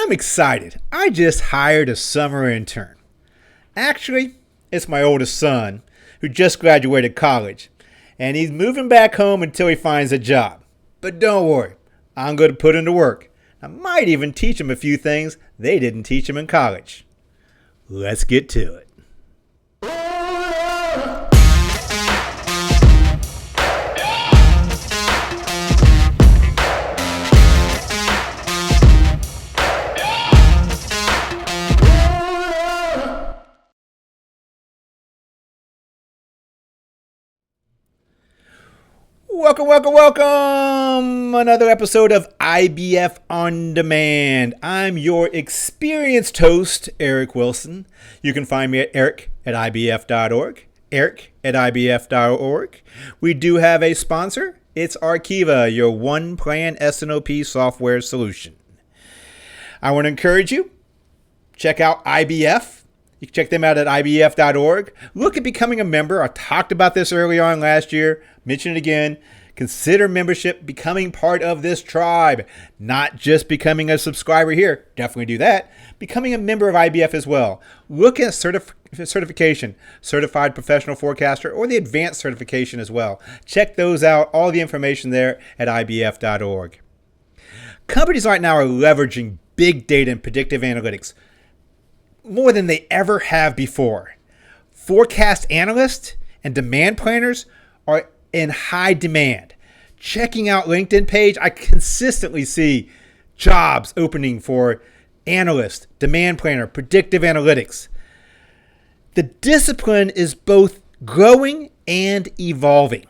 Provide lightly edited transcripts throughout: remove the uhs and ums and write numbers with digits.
I'm excited. I just hired a summer intern. Actually, it's my oldest son who just graduated college, and he's moving back home until he finds a job. But don't worry, I'm going to put him to work. I might even teach him a few things they didn't teach him in college. Let's get to it. Welcome. Another episode of IBF On Demand. I'm your experienced host, Eric Wilson. You can find me at eric@ibf.org, eric@ibf.org. We do have a sponsor. It's Arkiva, your one-plan s&op software solution. I want to encourage you, check out IBF. You can check them out at ibf.org. Look at becoming a member. I talked about this early on last year. Mention it again. Consider membership, becoming part of this tribe. Not just becoming a subscriber here. Definitely do that. Becoming a member of IBF as well. Look at certification, Certified Professional Forecaster, or the Advanced Certification as well. Check those out. All the information there at ibf.org. Companies right now are leveraging big data and predictive analytics more than they ever have before. Forecast analysts and demand planners are in high demand. Checking out LinkedIn page, I consistently see jobs opening for analyst, demand planner, predictive analytics. The discipline is both growing and evolving.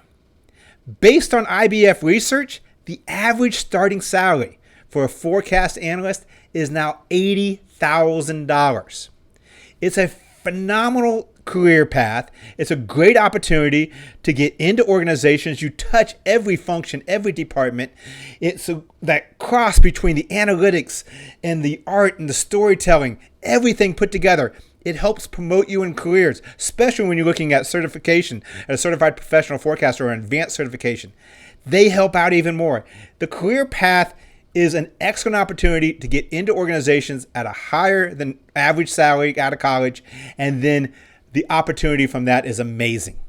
Based on IBF research, the average starting salary for a forecast analyst is now $80,000. It's a phenomenal career path. It's a great opportunity to get into organizations. You touch every function, every department. It's that cross between the analytics and the art and the storytelling, everything put together. It helps promote you in careers, especially when you're looking at certification, at a certified professional forecaster or an advanced certification. They help out even more. The career path is an excellent opportunity to get into organizations at a higher than average salary out of college, and then the opportunity from that is amazing.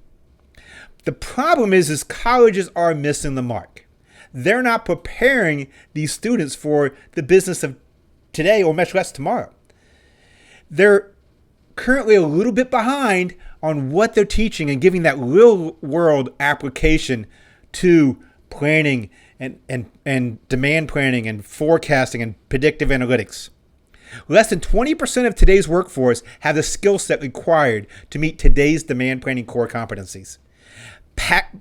The problem is colleges are missing the mark. They're not preparing these students for the business of today, or much less tomorrow. They're currently a little bit behind on what they're teaching and giving that real world application to planning and demand planning and forecasting and predictive analytics. Less than 20% of today's workforce have the skill set required to meet today's demand planning core competencies.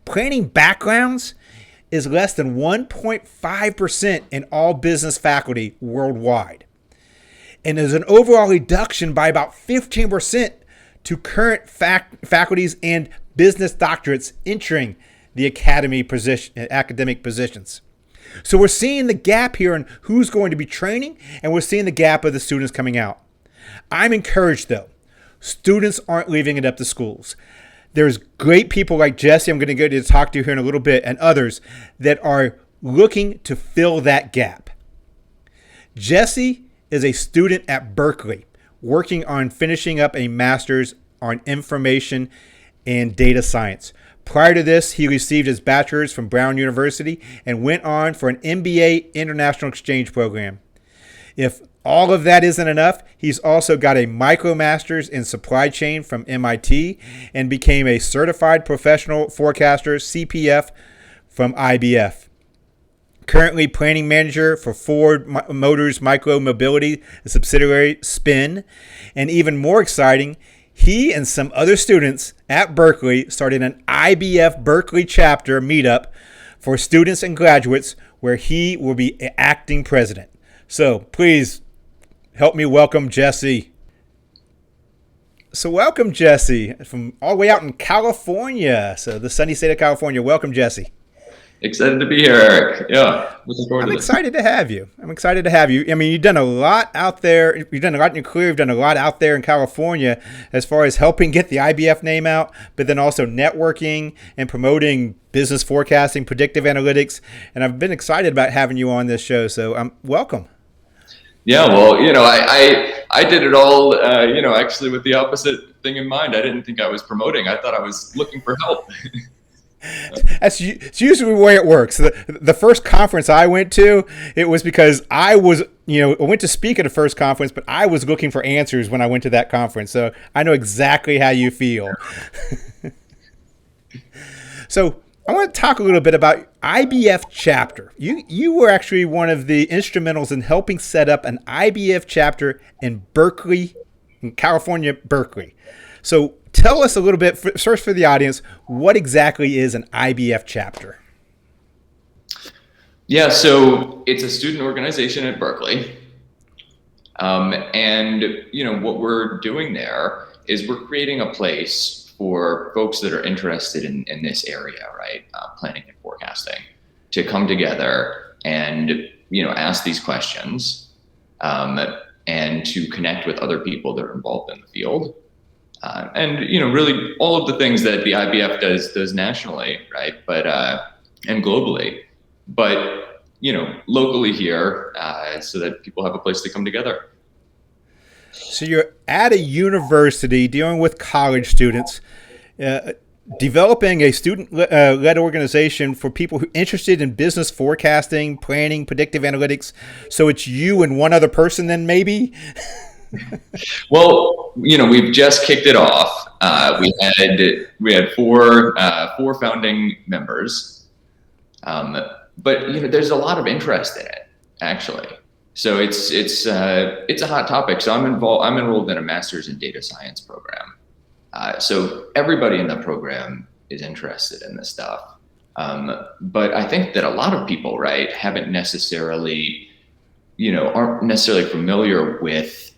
Planning backgrounds is less than 1.5% in all business faculty worldwide. And there's an overall reduction by about 15% to current faculties and business doctorates entering the academic positions. So we're seeing the gap here in who's going to be training, and we're seeing the gap of the students coming out. I'm encouraged, though. Students aren't leaving it up to schools. There's great people like Jesse, I'm going to go to talk to you here in a little bit, and others that are looking to fill that gap. Jesse is a student at Berkeley, working on finishing up a master's on information and data science. Prior to this, he received his bachelor's from Brown University and went on for an MBA International Exchange Program. If all of that isn't enough, he's also got a MicroMasters in Supply Chain from MIT and became a Certified Professional Forecaster, CPF, from IBF. Currently planning manager for Ford Motors Micro Mobility, a subsidiary, Spin. And even more exciting, he and some other students at Berkeley started an IBF Berkeley chapter meetup for students and graduates where he will be acting president. So please help me welcome Jesse. So welcome, Jesse, from all the way out in California. So the sunny state of California. Welcome, Jesse. Excited to be here, Eric. Yeah, looking forward to I'm this. excited to have you. I mean, you've done a lot out there. You've done a lot in your career. You've done a lot out there in California as far as helping get the IBF name out, but then also networking and promoting business forecasting, predictive analytics. And I've been excited about having you on this show. So welcome. Yeah, well, I did it all, actually with the opposite thing in mind. I didn't think I was promoting. I thought I was looking for help. It's usually the way it works. The first conference I went to, it was because I went to speak at the first conference, but I was looking for answers when I went to that conference. So I know exactly how you feel. So I want to talk a little bit about IBF chapter. You were actually one of the instrumentals in helping set up an IBF chapter in Berkeley, in California, Berkeley. So tell us a little bit, first for the audience, what exactly is an IBF chapter? Yeah, so it's a student organization at Berkeley. And what we're doing there is we're creating a place for folks that are interested in this area, right? Planning and forecasting, to come together and ask these questions, and to connect with other people that are involved in the field. And really all of the things that the IBF does nationally, right? But and globally, but locally here, so that people have a place to come together. So you're at a university dealing with college students, uh, developing a student-led organization for people who are interested in business forecasting, planning, predictive analytics. So it's you and one other person, then maybe. Well, we've just kicked it off. We had four founding members, but there's a lot of interest in it, actually. So it's a hot topic. So I'm enrolled in a master's in data science program. So everybody in the program is interested in this stuff. But I think that a lot of people, right, haven't necessarily, aren't necessarily familiar with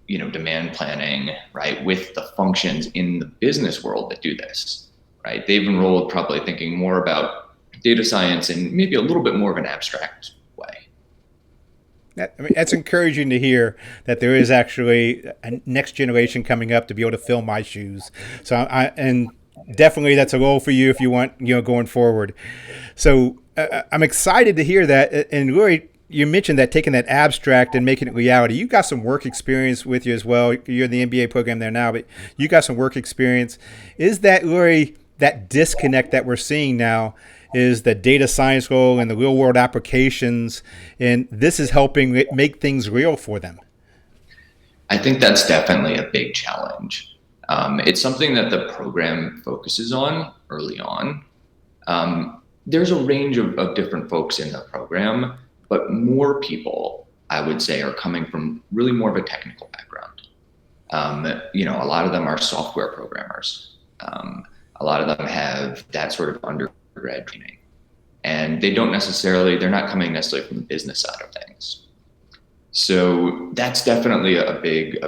demand planning, right, with the functions in the business world that do this, right? They've enrolled probably thinking more about data science in maybe a little bit more of an abstract way. That's encouraging to hear that there is actually a next generation coming up to be able to fill my shoes. So and definitely that's a goal for you if you want, going forward. So I'm excited to hear that. And really, you mentioned that taking that abstract and making it reality. You got some work experience with you as well. You're in the MBA program there now, but you got some work experience. Is that really that disconnect that we're seeing now? Is the data science role and the real world applications, and this is helping make things real for them? I think that's definitely a big challenge. It's something that the program focuses on early on. There's a range of different folks in the program, but more people, I would say, are coming from really more of a technical background. A lot of them are software programmers. A lot of them have that sort of undergrad training, and they're not coming necessarily from the business side of things. So that's definitely a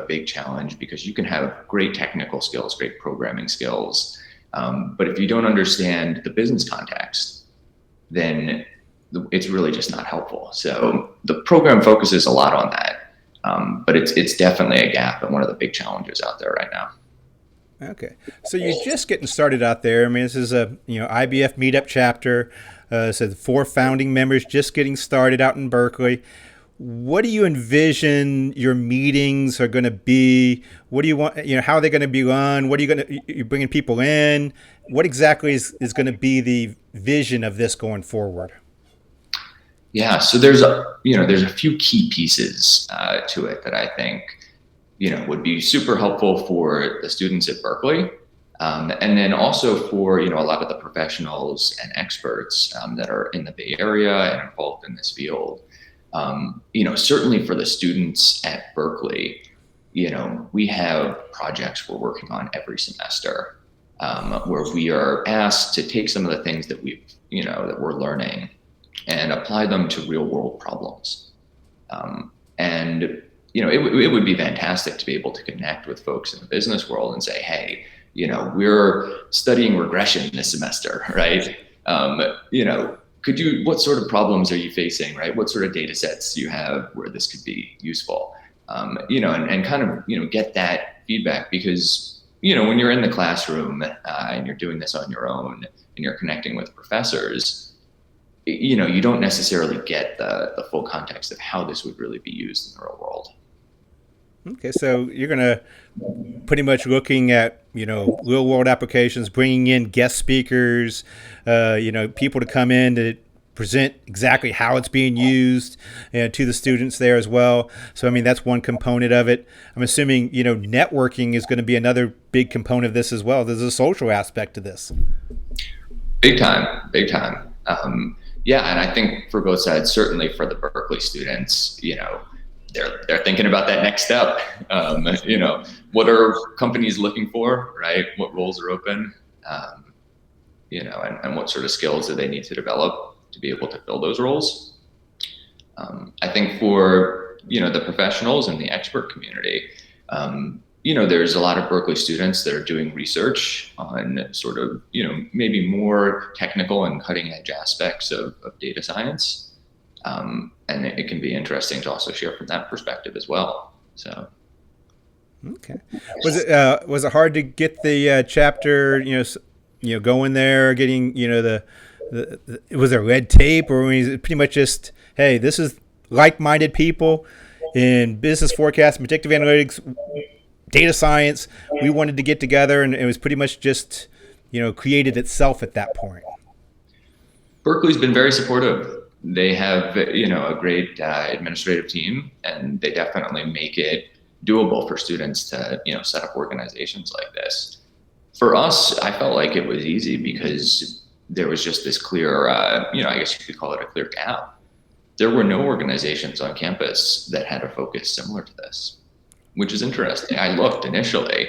big challenge, because you can have great technical skills, great programming skills, but if you don't understand the business context, then it's really just not helpful. So the program focuses a lot on that, but it's definitely a gap and one of the big challenges out there right now. Okay, so you're just getting started out there. I mean, this is a IBF meetup chapter. So the four founding members just getting started out in Berkeley. What do you envision your meetings are going to be? What do you want? How are they going to be run? What are you going to? You're bringing people in. What exactly is going to be the vision of this going forward? Yeah, so there's a few key pieces to it that I think would be super helpful for the students at Berkeley, and then also for a lot of the professionals and experts that are in the Bay Area and involved in this field. Certainly for the students at Berkeley, we have projects we're working on every semester, where we are asked to take some of the things that that we're learning and apply them to real world problems. And it would be fantastic to be able to connect with folks in the business world and say, hey, we're studying regression this semester, right? What sort of problems are you facing, right? What sort of data sets do you have where this could be useful? And kind of, get that feedback, because, when you're in the classroom and you're doing this on your own and you're connecting with professors, you don't necessarily get the full context of how this would really be used in the real world. Okay, so you're going to pretty much looking at real world applications, bringing in guest speakers, people to come in to present exactly how it's being used to the students there as well. So I mean that's one component of it. I'm assuming networking is going to be another big component of this as well. There's a social aspect to this. Big time, big time. Yeah, and I think for both sides, certainly for the Berkeley students, they're thinking about that next step. What are companies looking for, right? What roles are open, and what sort of skills do they need to develop to be able to fill those roles? I think for the professionals and the expert community, there's a lot of Berkeley students that are doing research on sort of maybe more technical and cutting edge aspects of data science. And it can be interesting to also share from that perspective as well. So, okay, was it hard to get the chapter going there, getting was there red tape, or was it pretty much just, hey, this is like-minded people in business forecasting, predictive analytics, data science. We wanted to get together, and it was pretty much just created itself at that point. Berkeley's been very supportive. They have, a great administrative team, and they definitely make it doable for students to, set up organizations like this. For us, I felt like it was easy because there was just this clear, I guess you could call it a clear gap. There were no organizations on campus that had a focus similar to this, which is interesting. I looked initially,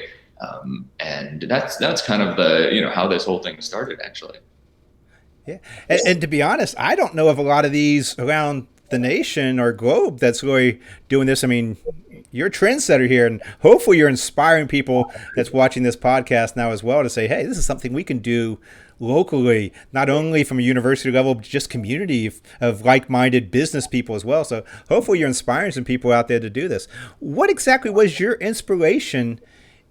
and that's kind of the, how this whole thing started, actually. Yeah, and to be honest, I don't know of a lot of these around the nation or globe that's really doing this. I mean, you're a trendsetter here, and hopefully you're inspiring people that's watching this podcast now as well to say, hey, this is something we can do locally, not only from a university level, but just community of like-minded business people as well. So hopefully you're inspiring some people out there to do this. What exactly was your inspiration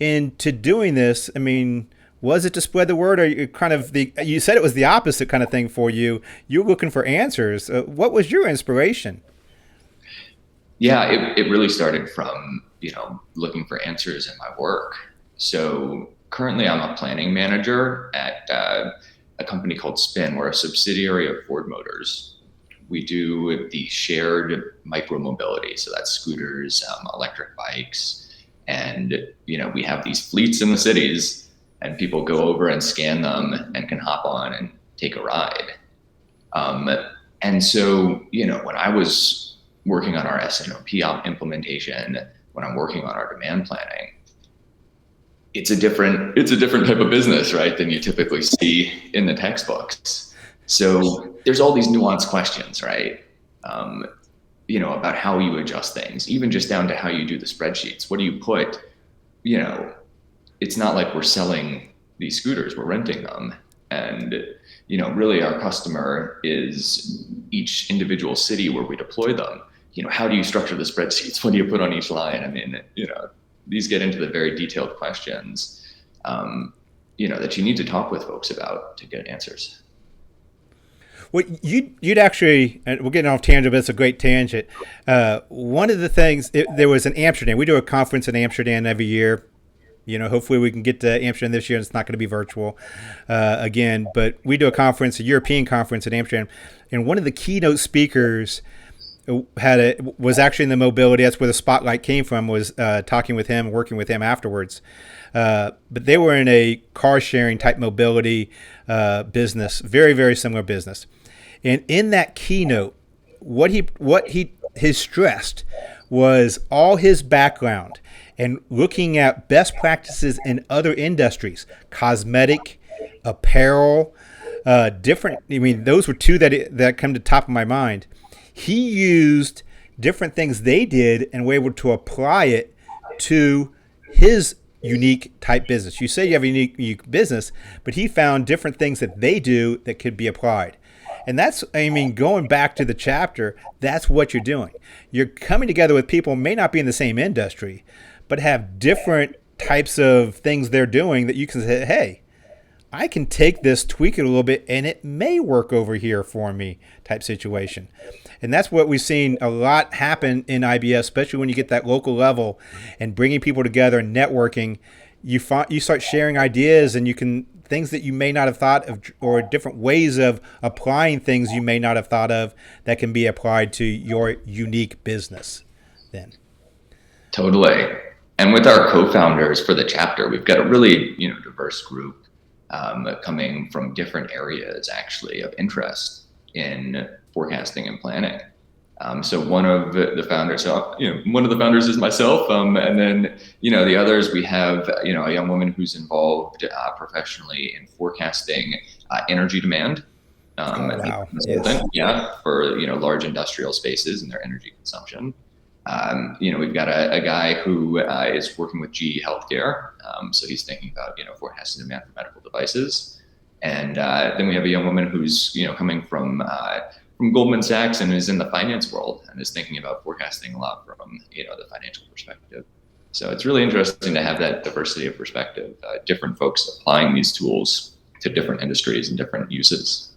into doing this? I mean, was it to spread the word, or you said it was the opposite kind of thing for you? You're looking for answers. What was your inspiration? Yeah, it really started from, looking for answers in my work. So currently I'm a planning manager at a company called Spin. We're a subsidiary of Ford Motors. We do the shared micromobility. So that's scooters, electric bikes. And, we have these fleets in the cities, and people go over and scan them and can hop on and take a ride. And so, when I was working on our s&op implementation, when I'm working on our demand planning, it's a different type of business, right, than you typically see in the textbooks. So there's all these nuanced questions, right? About how you adjust things, even just down to how you do the spreadsheets. What do you put? It's not like we're selling these scooters, we're renting them. And, really our customer is each individual city where we deploy them. How do you structure the spreadsheets? What do you put on each line? I mean, these get into the very detailed questions, that you need to talk with folks about to get answers. Well, you'd actually, and we're getting off tangent, but it's a great tangent. One of the things, there was in Amsterdam. We do a conference in Amsterdam every year. Hopefully we can get to Amsterdam this year. It's not going to be virtual again, but we do a European conference in Amsterdam. And one of the keynote speakers was actually in the mobility. That's where the spotlight came from, was talking with him, working with him afterwards. But they were in a car sharing type mobility business, very, very similar business. And in that keynote, what he stressed was all his background and looking at best practices in other industries, cosmetic, apparel, different. I mean, those were two that come to the top of my mind. He used different things they did and were able to apply it to his unique type business. You say you have a unique business, but he found different things that they do that could be applied. And that's, going back to the chapter, that's what you're doing. You're coming together with people who may not be in the same industry, but have different types of things they're doing that you can say, hey, I can take this, tweak it a little bit, and it may work over here for me type situation. And that's what we've seen a lot happen in IBS, especially when you get that local level and bringing people together and networking. You start sharing ideas, and you can things that you may not have thought of, or different ways of applying things you may not have thought of that can be applied to your unique business then. Totally. And with our co-founders for the chapter, we've got a really, diverse group coming from different areas actually of interest in forecasting and planning. So one of the founders, one of the founders is myself, and then the others, we have a young woman who's involved professionally in forecasting energy demand. Wow. Yes. Yeah, for large industrial spaces and their energy consumption. We've got a guy who is working with GE Healthcare, so he's thinking about forecasting demand for medical devices, and then we have a young woman who's coming from Goldman Sachs and is in the finance world and is thinking about forecasting a lot from the financial perspective. So it's really interesting to have that diversity of perspective, different folks applying these tools to different industries and different uses.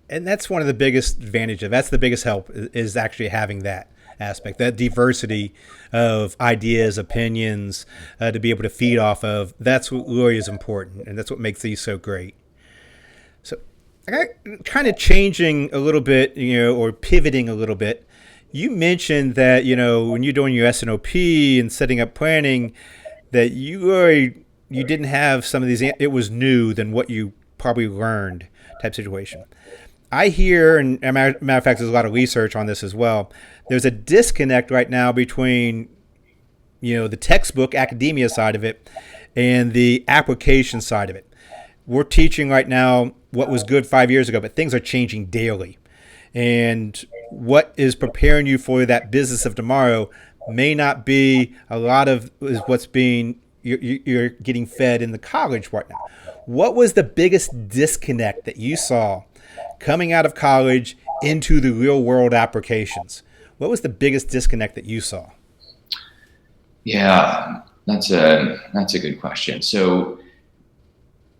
And that's one of the biggest advantages. That's the biggest help is actually having that aspect, that diversity of ideas, opinions, to be able to feed off of. That's what really is important, and that's what makes these so great. So I got kind of changing a little bit, or pivoting a little bit. You mentioned that, when you're doing your S&op and setting up planning, that you didn't have some of these, it was new than what you probably learned type situation. I hear, and matter of fact, there's a lot of research on this as well. There's a disconnect right now between, the textbook academia side of it and the application side of it. We're teaching right now what was good 5 years ago, but things are changing daily. And what is preparing you for that business of tomorrow may not be a lot of what's being you're getting fed in the college right now. What was the biggest disconnect that you saw coming out of college into the real world applications? What was the biggest disconnect that you saw? Yeah, that's a good question. So,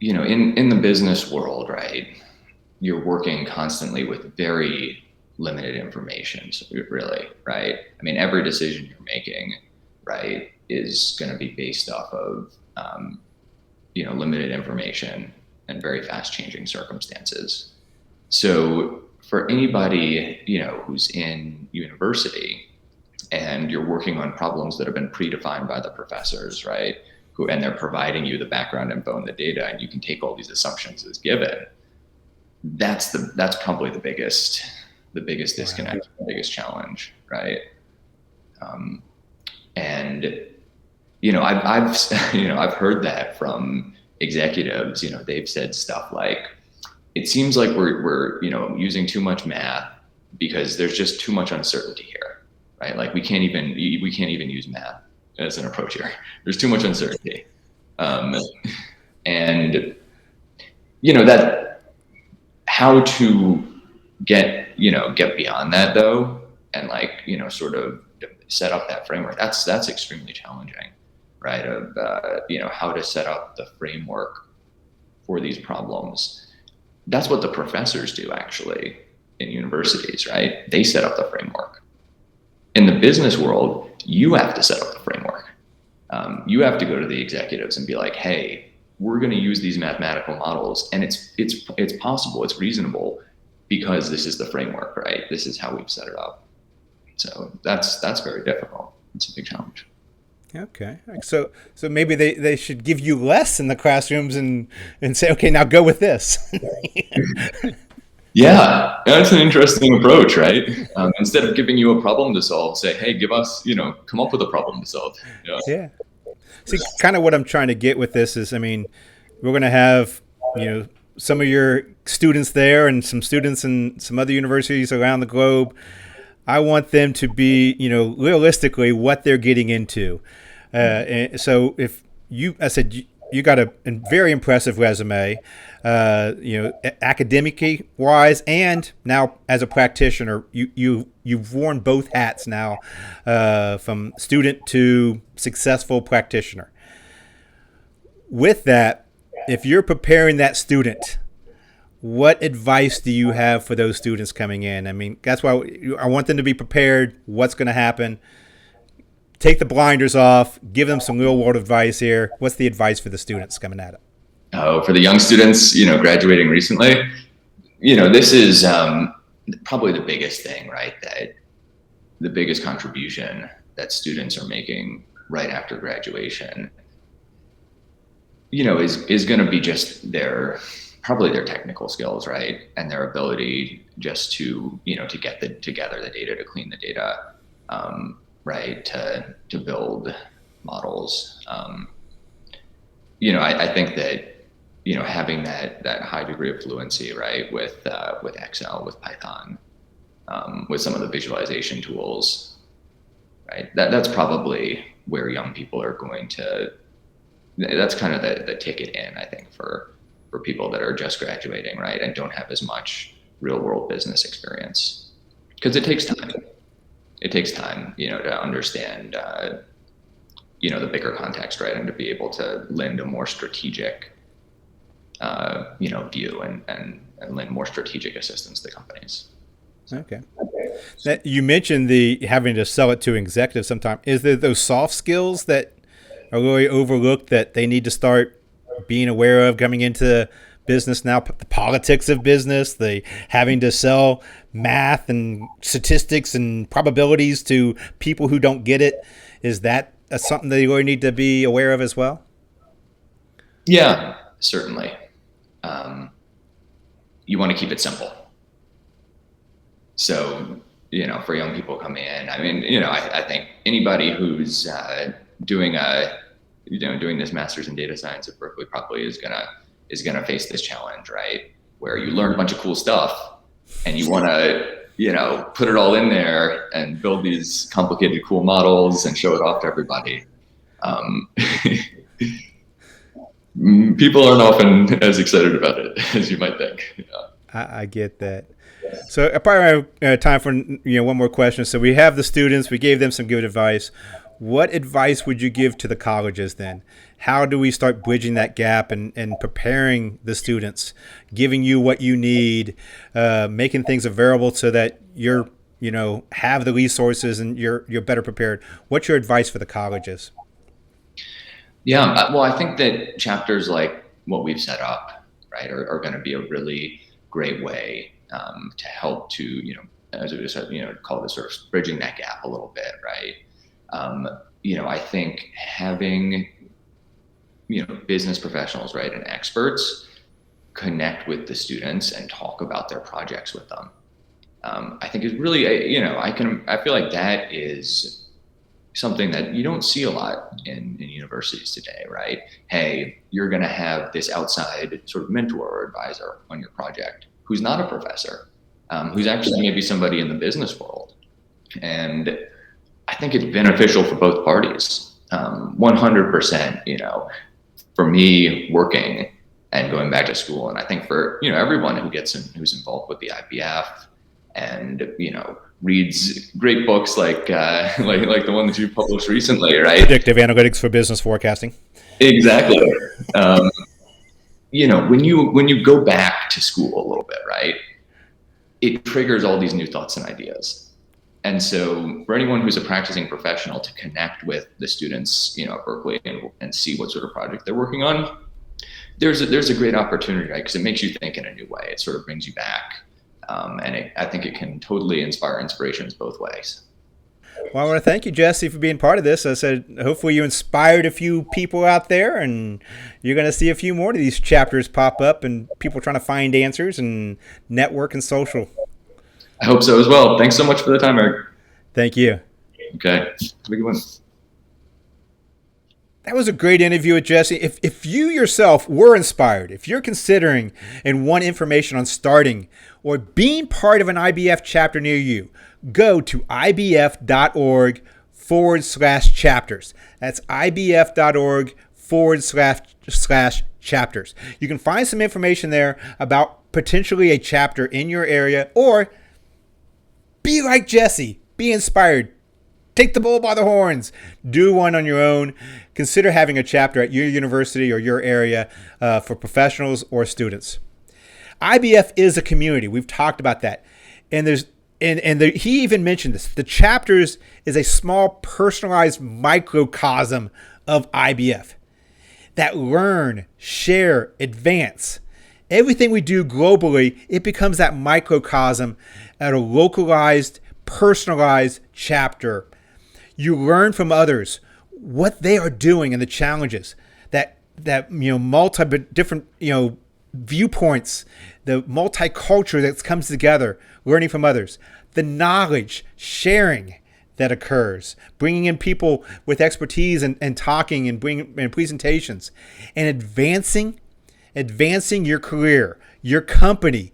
in the business world, right, you're working constantly with very limited information, so really, right? I mean, every decision you're making, right, is going to be based off of, limited information and very fast changing circumstances. So for anybody, who's in university and you're working on problems that have been predefined by the professors, right, and they're providing you the background info and the data, and you can take all these assumptions as given, that's probably the biggest disconnect, the biggest challenge, right? And I've heard that from executives. They've said stuff like, it seems like we're using too much math because there's just too much uncertainty here, right? Like we can't even use math as an approach here. There's too much uncertainty, and that how to get beyond that though, and sort of set up that framework. That's extremely challenging, right? Of how to set up the framework for these problems. That's what the professors do actually in universities, right? They set up the framework. In the business world, you have to set up the framework. You have to go to the executives and be like, hey, we're going to use these mathematical models, and it's possible, it's reasonable, because this is the framework, right? This is how we've set it up. So that's very difficult. It's a big challenge. Okay. So maybe they should give you less in the classrooms and say, okay, now go with this. Yeah, that's an interesting approach, right? Instead of giving you a problem to solve, say, hey, come up with a problem to solve. Yeah. See, kind of what I'm trying to get with this is, we're going to have, some of your students there and some students in some other universities around the globe. I want them to be, realistically what they're getting into. And so if I said you got a very impressive resume, academically wise, and now as a practitioner, you've worn both hats now, from student to successful practitioner. With that, If you're preparing that student, what advice do you have for those students coming in? I mean, that's why I want them to be prepared. What's going to happen? Take the blinders off. Give them some real world advice here. What's the advice for the students coming at it? Oh, for the young students, graduating recently, this is probably the biggest thing, right? That the biggest contribution that students are making right after graduation, is going to be just probably their technical skills, right? And their ability just to get together the data, to clean the data, right? To build models. I think that, having that high degree of fluency, right? With Excel, with Python, with some of the visualization tools, right? That's probably where young people are going to, that's kind of the ticket in, I think, for people that are just graduating, right? And don't have as much real world business experience, because it takes time. It takes time, to understand, the bigger context, right? And to be able to lend a more strategic, view and lend more strategic assistance to companies. Okay. Now, you mentioned the having to sell it to executives sometime. Is there those soft skills that are really overlooked that they need to start being aware of coming into business now? The politics of business, the having to sell math and statistics and probabilities to people who don't get it. Is that something that you really need to be aware of as well? Yeah, certainly. You want to keep it simple. So, for young people coming in, I mean, I think anybody who's doing this master's in data science at Berkeley probably is gonna face this challenge, right? Where you learn a bunch of cool stuff and you want to, put it all in there and build these complicated, cool models and show it off to everybody. People aren't often as excited about it as you might think. Yeah. I get that. So I probably have time for one more question. So we have the students. We gave them some good advice. What advice would you give to the colleges then? How do we start bridging that gap and preparing the students, giving you what you need, making things available so that you're have the resources and you're better prepared? What's your advice for the colleges? Yeah, well, I think that chapters like what we've set up, right, are going to be a really great way to help to, as we just said, call this sort of bridging that gap a little bit, right? I think having, business professionals, right, and experts connect with the students and talk about their projects with them, I think is really, I feel like that is something that you don't see a lot in universities today, right? Hey, you're going to have this outside sort of mentor or advisor on your project who's not a professor, who's actually maybe somebody in the business world. And I think it's beneficial for both parties. 100%, for me working and going back to school. And I think for, everyone who's involved with the IBF and, reads great books like the one that you published recently, right? Predictive analytics for business forecasting. Exactly. When you go back to school a little bit, right, it triggers all these new thoughts and ideas. And so for anyone who's a practicing professional to connect with the students, at Berkeley and see what sort of project they're working on, there's a great opportunity, right? Because it makes you think in a new way. It sort of brings you back. And I think it can totally inspire inspirations both ways. Well, I want to thank you, Jesse, for being part of this. I said, hopefully you inspired a few people out there, and you're going to see a few more of these chapters pop up and people trying to find answers and network and social. I hope so as well. Thanks so much for the time, Eric. Thank you. Okay. Have a good one. That was a great interview with Jesse. If you yourself were inspired, if you're considering and want information on starting or being part of an IBF chapter near you, go to ibf.org/chapters. That's ibf.org/chapters. You can find some information there about potentially a chapter in your area, or be like Jesse, be inspired. take the bull by the horns. Do one on your own. Consider having a chapter at your university or your area for professionals or students. IBF is a community. We've talked about that. And he even mentioned this. The chapters is a small personalized microcosm of IBF that learn, share, advance. Everything we do globally, it becomes that microcosm at a localized, personalized chapter. You learn from others what they are doing and the challenges that multi different viewpoints, the multicultural that comes together, learning from others, the knowledge sharing that occurs, bringing in people with expertise and talking and bringing and presentations, and advancing your career, your company,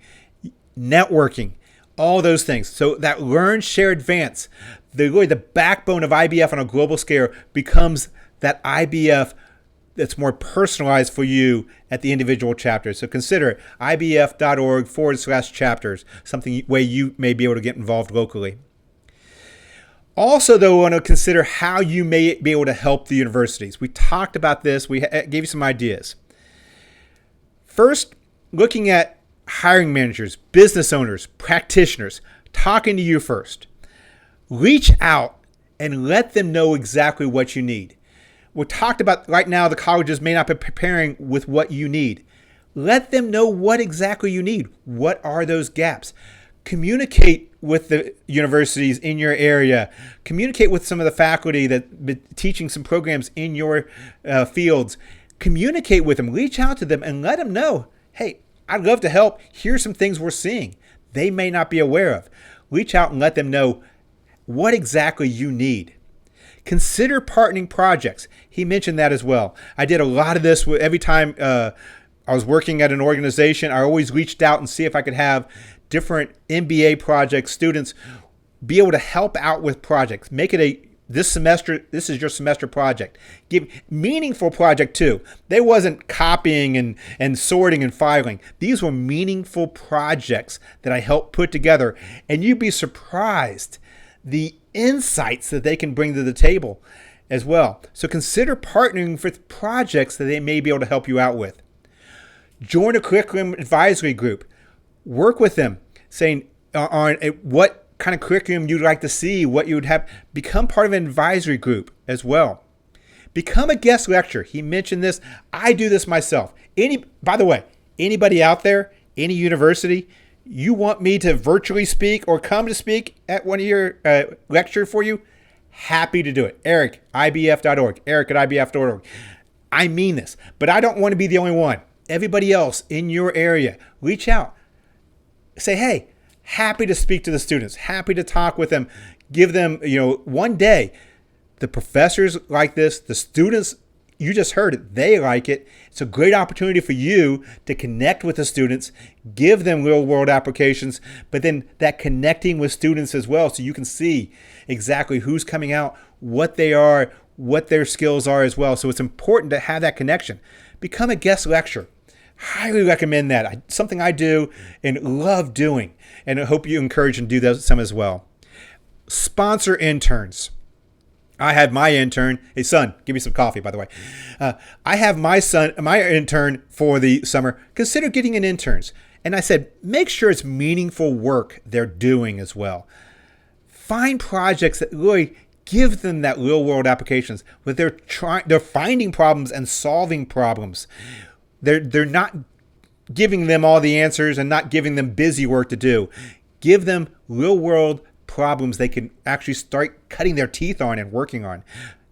networking, all those things. So that learn, share, advance, the backbone of IBF on a global scale becomes that IBF that's more personalized for you at the individual chapter. So consider it, ibf.org/chapters, something way you may be able to get involved locally. Also, though, we want to consider how you may be able to help the universities. We talked about this. We gave you some ideas. First, looking at hiring managers, business owners, practitioners, talking to you first. Reach out and let them know exactly what you need. We talked about right now the colleges may not be preparing with what you need. Let them know what exactly you need. What are those gaps? Communicate with the universities in your area. Communicate with some of the faculty that be teaching some programs in your fields. Communicate with them. Reach out to them and let them know, hey, I'd love to help. Here's some things we're seeing they may not be aware of. Reach out and let them know what exactly you need. Consider partnering projects. He mentioned that as well. I did a lot of this every time I was working at an organization. I always reached out and see if I could have different MBA projects, students be able to help out with projects. Make it this semester, this is your semester project. Give meaningful project too. They wasn't copying and sorting and filing. These were meaningful projects that I helped put together. And you'd be surprised the insights that they can bring to the table as well. So consider partnering with projects that they may be able to help you out with. Join a curriculum advisory group. Work with them, saying on what kind of curriculum you'd like to see, what you would have. Become part of an advisory group as well. Become a guest lecturer. He mentioned this. I do this myself. By the way, anybody out there, any university, you want me to virtually speak or come to speak at one of your lecture for you? Happy to do it. Eric, ibf.org. Eric at ibf.org. I mean this, but I don't want to be the only one. Everybody else in your area, reach out. Say, hey, happy to speak to the students, happy to talk with them, give them, one day. The professors like this, the students, you just heard it, they like it. It's a great opportunity for you to connect with the students, give them real world applications, but then that connecting with students as well, so you can see exactly who's coming out, what they are, what their skills are as well. So it's important to have that connection. Become a guest lecturer. Highly recommend that. Something I do and love doing, and I hope you encourage and do those some as well. Sponsor interns. I had my intern. Hey, son, give me some coffee, by the way. I have my intern for the summer. Consider getting an intern. And I said, make sure it's meaningful work they're doing as well. Find projects that really give them that real world applications where they're finding problems and solving problems. They're not giving them all the answers and not giving them busy work to do. Give them real world problems they can actually start cutting their teeth on and working on.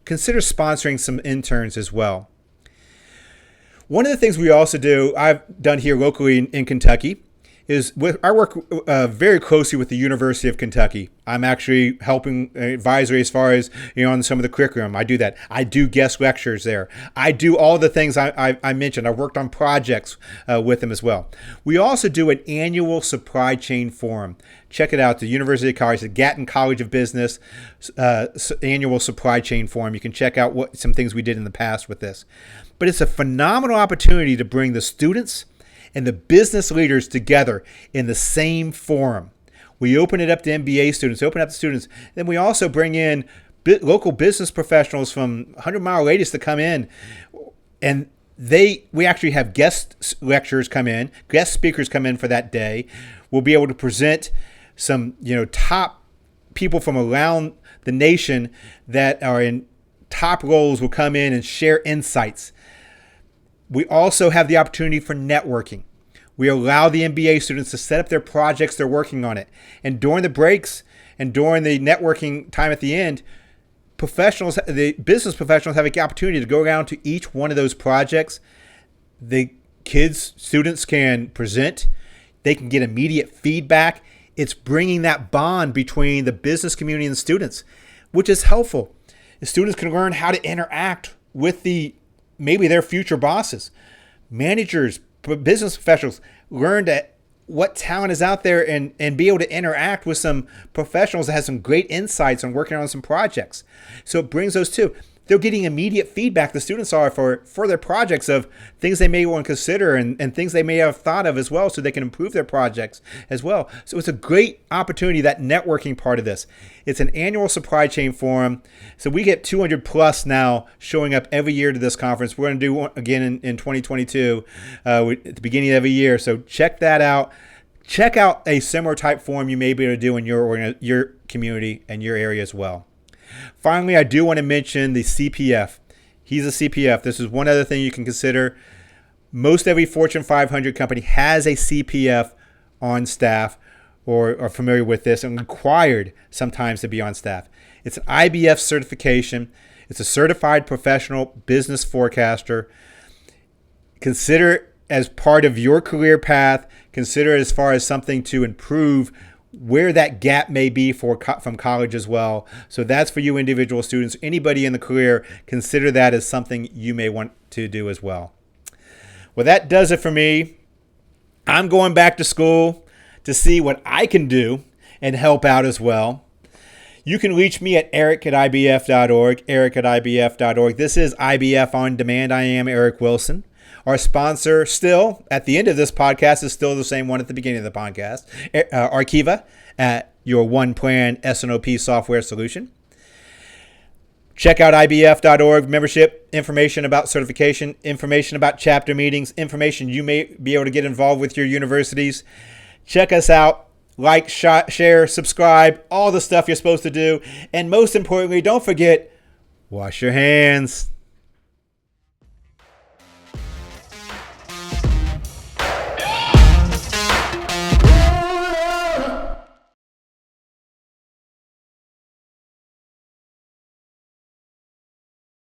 Consider sponsoring some interns as well. One of the things we also do, I've done here locally in Kentucky, is I work very closely with the University of Kentucky. I'm actually helping advisory as far as on some of the curriculum. I do that. I do guest lectures there. I do all the things I mentioned. I worked on projects with them as well. We also do an annual supply chain forum. Check it out. The University of College, the Gatton College of Business annual supply chain forum. You can check out some things we did in the past with this. But it's a phenomenal opportunity to bring the students and the business leaders together in the same forum. We open it up to MBA students, open up to students. Then we also bring in local business professionals from 100-mile radius to come in, and we actually have guest lecturers come in, guest speakers come in for that day. We'll be able to present some, top people from around the nation that are in top roles will come in and share insights. We also have the opportunity for networking. We allow the MBA students to set up their projects they're working on it. And during the breaks and during the networking time at the end, the business professionals have the opportunity to go around to each one of those projects. The students can present. They can get immediate feedback. It's bringing that bond between the business community and students, which is helpful. The students can learn how to interact with maybe their future bosses. Managers, business professionals learn what talent is out there and be able to interact with some professionals that have some great insights on working on some projects. So it brings those two. They're getting immediate feedback, the students are, for their projects, of things they may want to consider and things they may have thought of as well, so they can improve their projects as well. So it's a great opportunity, that networking part of this. It's an annual supply chain forum. So we get 200 plus now showing up every year to this conference. We're going to do one again in 2022 at the beginning of every year. So check that out. Check out a similar type forum you may be able to do in your community and your area as well. Finally, I do want to mention the CPF. He's a CPF. This is one other thing you can consider. Most every Fortune 500 company has a CPF on staff or are familiar with this and required sometimes to be on staff. It's an IBF certification. It's a certified professional business forecaster. Consider it as part of your career path. Consider it as far as something to improve where that gap may be from college as well. So that's for you individual students. Anybody in the career, consider that as something you may want to do as well. Well, that does it for me. I'm going back to school to see what I can do and help out as well. You can reach me at eric@ibf.org, eric@ibf.org. This is IBF On Demand. I am Eric Wilson. Our sponsor still, at the end of this podcast, is still the same one at the beginning of the podcast, Arkiva, at your one-plan S&op software solution. Check out ibf.org, membership, information about certification, information about chapter meetings, information you may be able to get involved with your universities. Check us out. Like, share, subscribe, all the stuff you're supposed to do. And most importantly, don't forget, wash your hands.